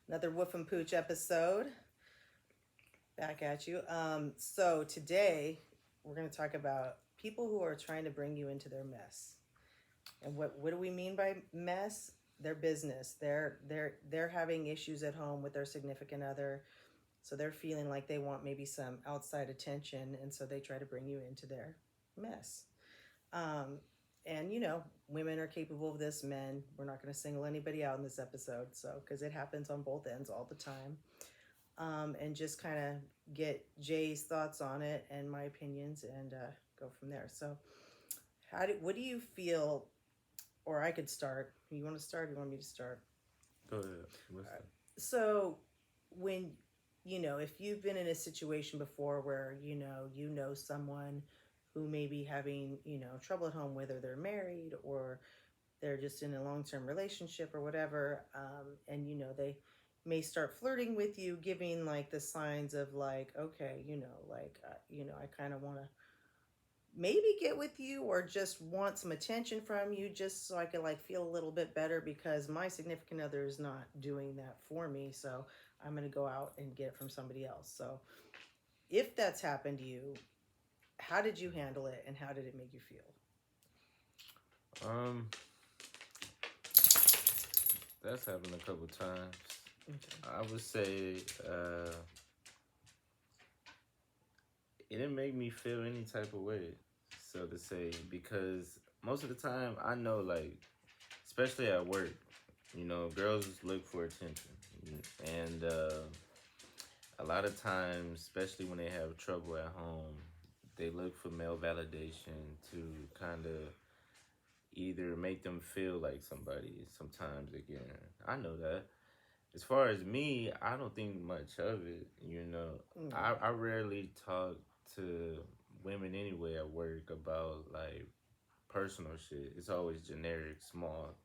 Another Wolf&Pooch episode. Back at you. So today we're going to talk about people who are trying to bring you into their mess. And what do we mean by mess? Their business. They're having issues at home with their significant other. So they're feeling like they want maybe some outside attention, and so they try to bring you into their mess. Um, and women are capable of this. Men, we're not going to single anybody out in this episode, so because it happens on both ends all the time. And just kind of get Jay's thoughts on it and my opinions, and go from there. So, what do you feel? Or I could start. You want to start? Or you want me to start? Go ahead. So, when if you've been in a situation before where you know someone who may be having trouble at home, whether they're married or they're just in a long-term relationship or whatever, and they may start flirting with you, giving like the signs of like, okay, I kind of want to maybe get with you or just want some attention from you, just so I could like feel a little bit better because my significant other is not doing that for me, so I'm going to go out and get it from somebody else. So if that's happened to you, how did you handle it and how did it make you feel? Um, that's happened a couple times. Okay. I would say it didn't make me feel any type of way, so to say, because most of the time I know, like, especially at work, girls look for attention, and a lot of times, especially when they have trouble at home, they look for male validation to kind of either make them feel like somebody sometimes again. I know that. As far as me, I don't think much of it. No. I rarely talk to women anyway at work about like personal shit. It's always generic, small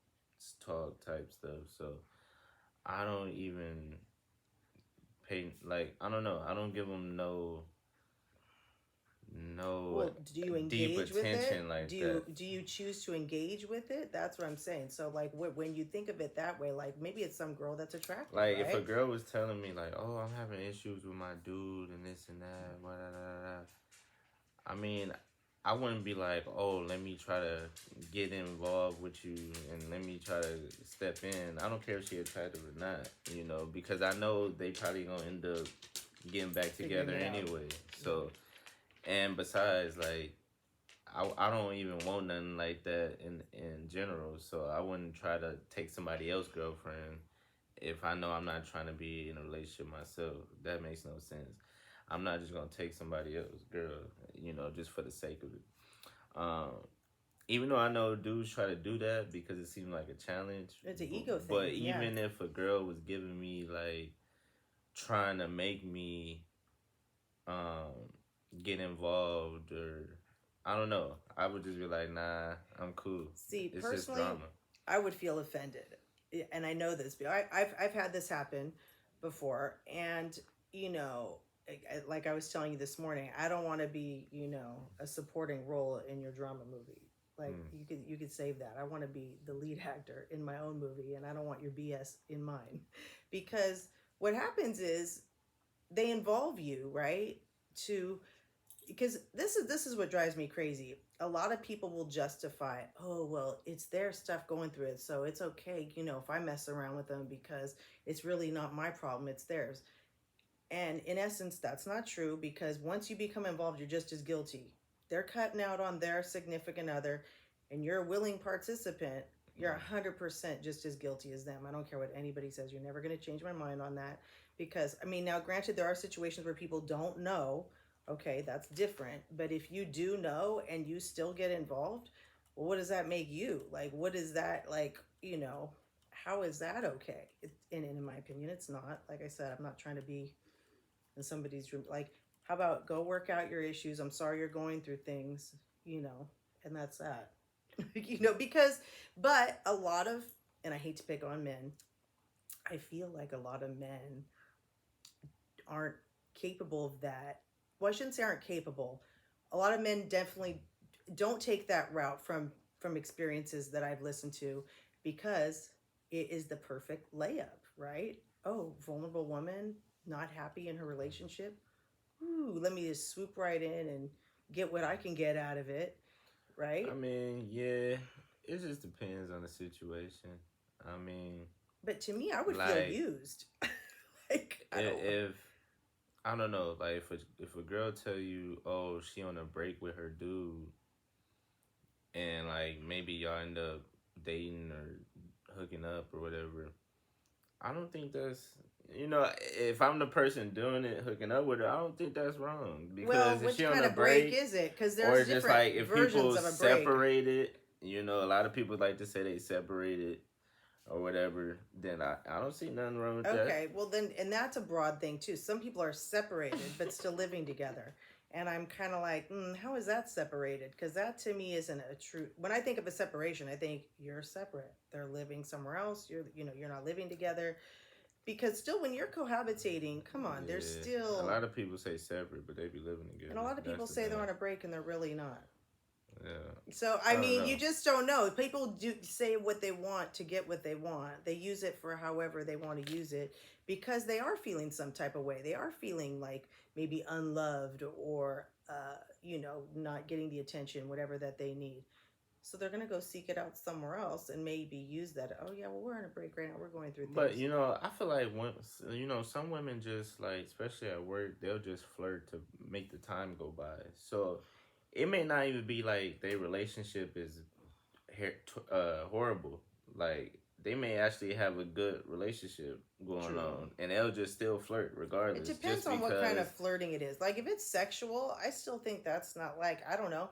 talk type stuff. So I don't even pay, like, I don't know. I don't give them no Well, do you deep engage with it? attention like Do that. you choose to engage with it? That's what I'm saying. So like when you think of it that way, like maybe it's some girl that's attractive, Like if a right? girl was telling me like, "Oh, I'm having issues with my dude and this and that," blah, blah, blah, blah. I mean, I wouldn't be like, "Oh, let me try to get involved with you and let me try to step in." I don't care if she attractive or not, because I know they probably gonna end up getting back Figuring together it out. anyway. So, and besides, like, I don't even want nothing like that in general. So I wouldn't try to take somebody else's girlfriend if I know I'm not trying to be in a relationship myself. That makes no sense. I'm not just gonna take somebody else's girl, just for the sake of it. Um, Even though I know dudes try to do that because it seems like a challenge, It's an ego but thing, yeah. even if a girl was giving me like trying to make me um get involved, or I don't know, I would just be like, nah, I'm cool. See, It's just personally, drama. I would feel offended, and I know this. I've had this happen before, and you know, like I was telling you this morning, I don't want to be a supporting role in your drama movie. Like Mm. you could save that. I want to be the lead actor in my own movie, and I don't want your BS in mine, because what happens is they involve you, right, to because this is what drives me crazy. A lot of people will justify, oh well, it's their stuff going through it, so it's okay, if I mess around with them because it's really not my problem, it's theirs. And in essence, that's not true, because once you become involved, you're just as guilty. They're cutting out on their significant other, and you're a willing participant. You're 100% just as guilty as them. I don't care what anybody says. You're never going to change my mind on that. Because, I mean, now granted, there are situations where people don't know. Okay, that's different. But if you do know and you still get involved, well, what does that make you? Like, what is that, like, how is that okay? And in my opinion, it's not. Like I said, I'm not trying to be in somebody's room. Like, how about go work out your issues? I'm sorry you're going through things, and that's that. Because, but a lot of, and I hate to pick on men, I feel like a lot of men aren't capable of that. Well, I shouldn't say aren't capable. A lot of men definitely don't take that route from experiences that I've listened to, because it is the perfect layup, right? Oh, vulnerable woman, not happy in her relationship. Ooh, let me just swoop right in and get what I can get out of it, I right? mean, yeah, it just depends on the situation. I mean, But to me, I would feel like used. Like, I don't. if I don't know, like if a girl tell you, oh, she on a break with her dude, and like maybe y'all end up dating or hooking up or whatever, I don't think that's if I'm the person doing it, hooking up with her, I don't think that's wrong Well, because if she which on kind a of break break is it? Because or there's just different like if versions people of a break. separated, a lot of people like to say they separated or whatever, then I don't see nothing wrong with that. Okay, well then, and that's a broad thing too. Some people are separated but still living together, and I'm kind of like, how is that separated? Because that to me isn't a true. When I think of a separation, I think you're separate. They're living somewhere else. You're not living together. Because still, when you're cohabitating, come on, there's Yeah, a still, lot of people say separate, but they be living and a together. lot of That's people the say they're thing. on a break and they're really not. Yeah, So I I don't mean, know. you just don't know. People do say what they want to get what they want. They use it for however they want to use it because they are feeling some type of way. They are feeling like maybe unloved or not getting the attention whatever that they need. So they're going to go seek it out somewhere else and maybe use that. Oh yeah, well we're on a break right now. We're going through But things. I feel like once some women just like, especially at work, they'll just flirt to make the time go by. So it may not even be like their relationship is horrible. Like they may actually have a good relationship going True. on, and they'll just still flirt It regardless, depends just on what kind because. of flirting it is. Like if it's sexual, I still think that's not like, I don't know.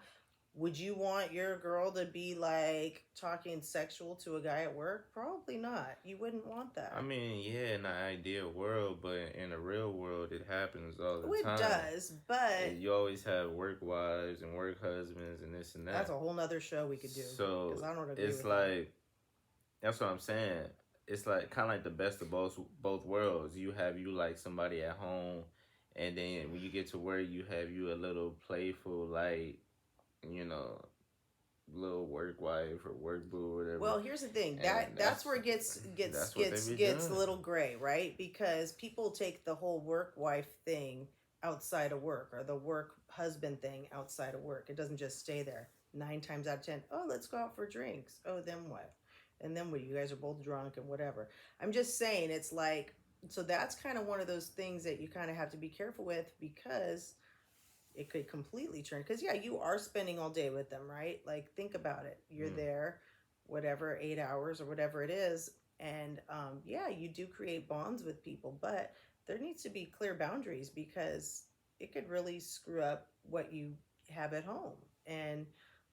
Would you want your girl to be like talking sexual to a guy at work? Probably not. You wouldn't want I that. mean, yeah, in the ideal world, but in the real world, it happens all Oh, the it time. does, but You always have work wives and work husbands and this and that's that. a whole nother show we could do because So I don't agree it's with that. like that's what I'm saying. It's like kind of like the best of both worlds. You have you like somebody at home, and then when you get to work, you have you a little playful like you know little work wife or work boo or whatever, Well, here's the thing. and That's where it gets gets that's what they gets be gets a doing. little gray, right? Because people take the whole work wife thing outside of work or the work husband thing outside of work. It doesn't just stay there. 9 times out of 10, oh, let's go out for drinks. Oh, then what? And then what? You guys are both drunk and whatever. I'm just saying, it's like, so that's kind of one of those things that you kind of have to be careful with because it could completely turn, because yeah, you are spending all day with them, right? Like think about it, you're Mm. there whatever 8 hours or whatever it is, and yeah, you do create bonds with people, but there needs to be clear boundaries because it could really screw up what you have at home. And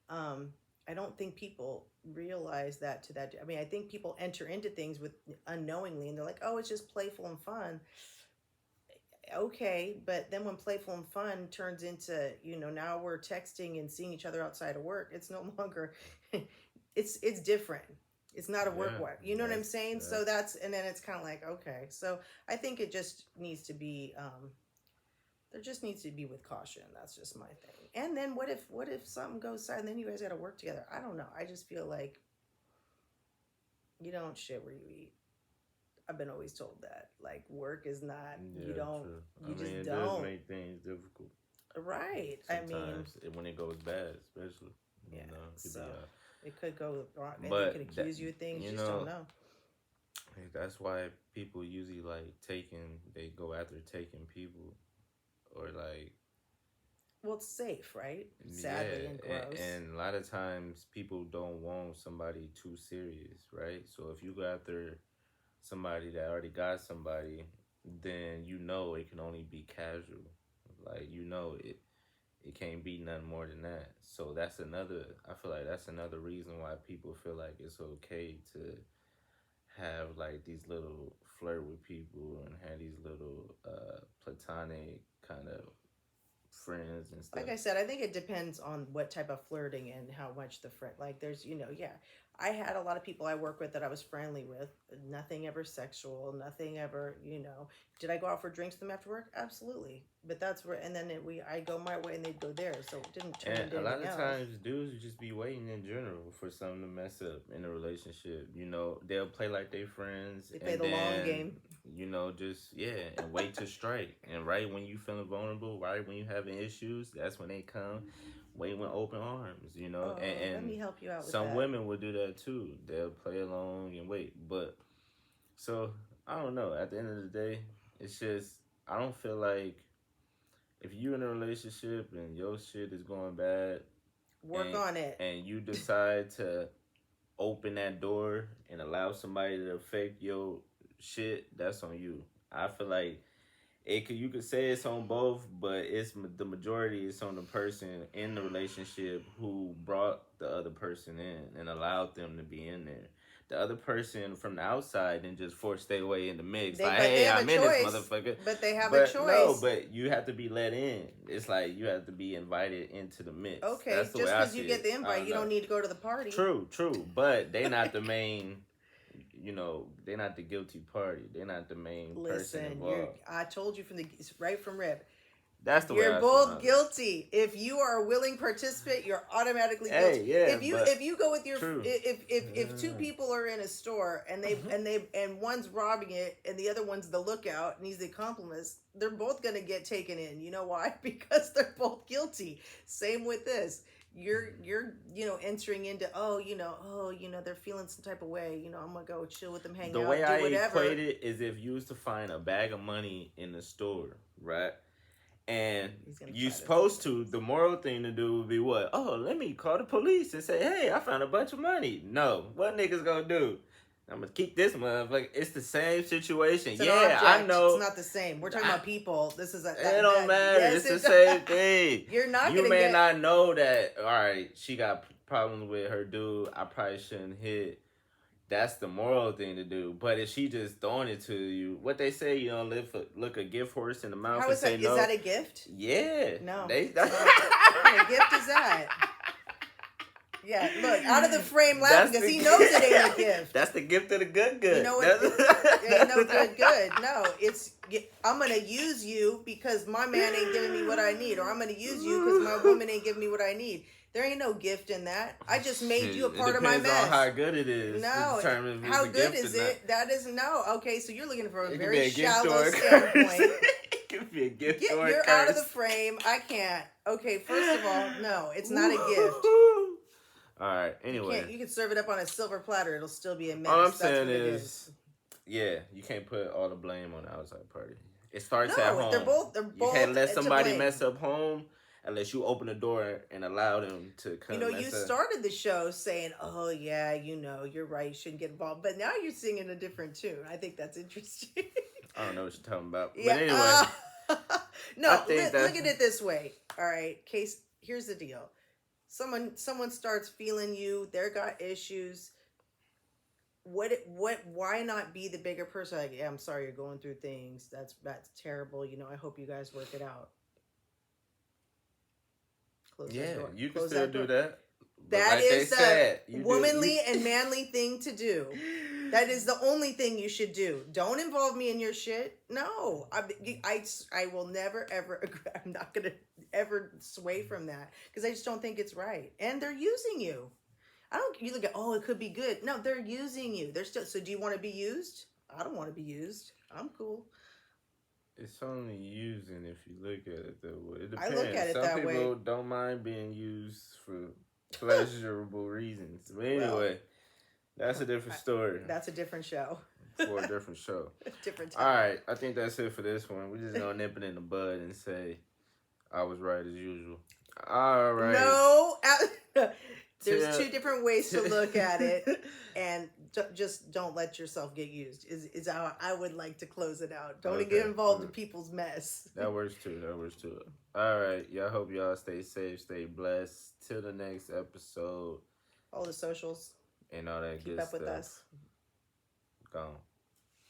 um, I don't think people realize that to that. I mean, I think people enter into things with unknowingly and they're like, oh, it's just playful and fun. Okay, but then when playful and fun turns into, now we're texting and seeing each other outside of work, it's no longer it's different. It's not a work Yeah, wife. You know what I'm saying? So that's and then it's kind of like, okay. So I think it just needs to be there just needs to be with caution. That's just my thing. And then what if something goes south and then you guys got to work together? I don't know. I just feel like you don't shit where you eat. I've been always told that. Like work is not, you yeah, don't, true. I you mean, just it does don't. make things difficult Right. I mean, sometimes when it goes bad, especially. yeah. It could So be it could go wrong, and they but could that accuse you of things. You you just don't know know. that's why people usually like they go after taking people or like Well, it's safe, right? yeah, Sadly, and gross. and a lot of times people don't want somebody too serious, right? So if you go after somebody that already got somebody, then it can only be casual. Like it can't be nothing more than that. So that's another. I feel like that's another reason why people feel like it's okay to have like these little flirt with people and have these little platonic kind of friends and stuff. Like I said, I think it depends on what type of flirting and how much the friend. Like, there's, yeah. I had a lot of people I work with that I was friendly with. Nothing ever sexual. Nothing ever. Did I go out for drinks with them after work? Absolutely. But that's where, and then I go my way and they'd go theirs. So it didn't turn And into a lot anything of else. times, dudes would just be waiting in general for something to mess up in a relationship. They'll play like they friends, They play and the long then game. just and wait to strike. And right when you feeling vulnerable, right when you having issues, that's when they come, waiting with open arms. Oh, and let me help you out with some that. women will do that too. They'll play along and wait. But so I don't know. At the end of the day, it's just I don't feel like if you in a relationship and your shit is going bad Work on it. and you decide to open that door and allow somebody to affect your shit, that's on you. I feel like you could say it's on both, but it's the majority is on the person in the relationship who brought the other person in and allowed them to be in there. The other person from the outside and just forced their way in the mix. But Like, they hey, have I'm a in this choice. motherfucker. But they have a But choice. no, but you have to be let in. It's like you have to be invited into the mix. Okay, that's the just way I because see you get the invite, you don't need to go to the party. True, but they not the main. They're not the guilty party. They're not the main person involved. I told you right from rip. That's the way You're both guilty. If you are a willing participant, you're automatically guilty. Yeah, if you go with your true. if two people are in a store and and one's robbing it and the other one's the lookout and he's the accomplice, they're both gonna get taken in. You know why? Because they're both guilty. Same with this. You're entering into they're feeling some type of way. I'm gonna go chill with them, hang out, do whatever. The way I equate it is if you was to find a bag of money in the store, right? And you supposed to, the moral thing to do would be what? Oh, let me call the police and say, hey, I found a bunch of money. No, what niggas gonna do? I'm gonna keep this motherfucker. It's the same situation. I know. It's not the same. We're talking about people. This is it don't matter. Yes, it's the same thing. You may not know that. All right, she got problems with her dude. I probably shouldn't hit. That's the moral thing to do. But if she just throwing it to you, what they say, look a gift horse in the mouth and say no. Is that a gift? Yeah. No. What kind of gift is that? Yeah, look, out of the frame laughing because he knows it ain't a gift. That's the gift of the good. You know what? Ain't no good. No, I'm going to use you because my man ain't giving me what I need. Or I'm going to use you because my woman ain't giving me what I need. There ain't no gift in that. I just made you a part of my mess. It depends on how good it is. No, how good is it? That is no. Okay, so you're looking for a very shallow standpoint. It could be a gift or a You're curse. out of the frame. I can't. Okay, first of all, no, it's not a gift. All right. Anyway, you can serve it up on a silver platter. It'll still be a mess. All I'm saying is, you can't put all the blame on the outside party. It starts at home. They're both. You can't let somebody mess up home unless you open the door and allow them to come. You started the show saying, "Oh yeah, you're right. You shouldn't get involved," but now you're singing a different tune. I think that's interesting. I don't know what you're talking about. Yeah. But anyway, no. Look at it this way. All right, Case. Here's the deal. Someone starts feeling you. They got issues. Why not be the bigger person? Like, yeah, I'm sorry you're going through things. That's terrible. I hope you guys work it out. Close that door. You can still do that. That is the womanly and manly thing to do. That is the only thing you should do. Don't involve me in your shit. No, I will never ever. I'm not gonna ever sway from that because I just don't think it's right. And they're using you. You look at, it could be good. No, they're using you. They're still. So do you want to be used? I don't want to be used. I'm cool. It's only using if you look at it that way. It I depends. look at it that way. Some people don't mind being used for pleasurable reasons. But anyway, that's a different story. That's a different show. For a different show. Different time. All right, I think that's it for this one. We're just gonna nip it in the bud and say I was right as usual. All right. No, there's two different ways to look at it, and just don't let yourself get used. Is how I would like to close it out. Don't get involved in people's mess. That works too. All right, y'all. Hope y'all stay safe, stay blessed. Till the next episode. All the socials. And all that Keep good up stuff. with us. Gone.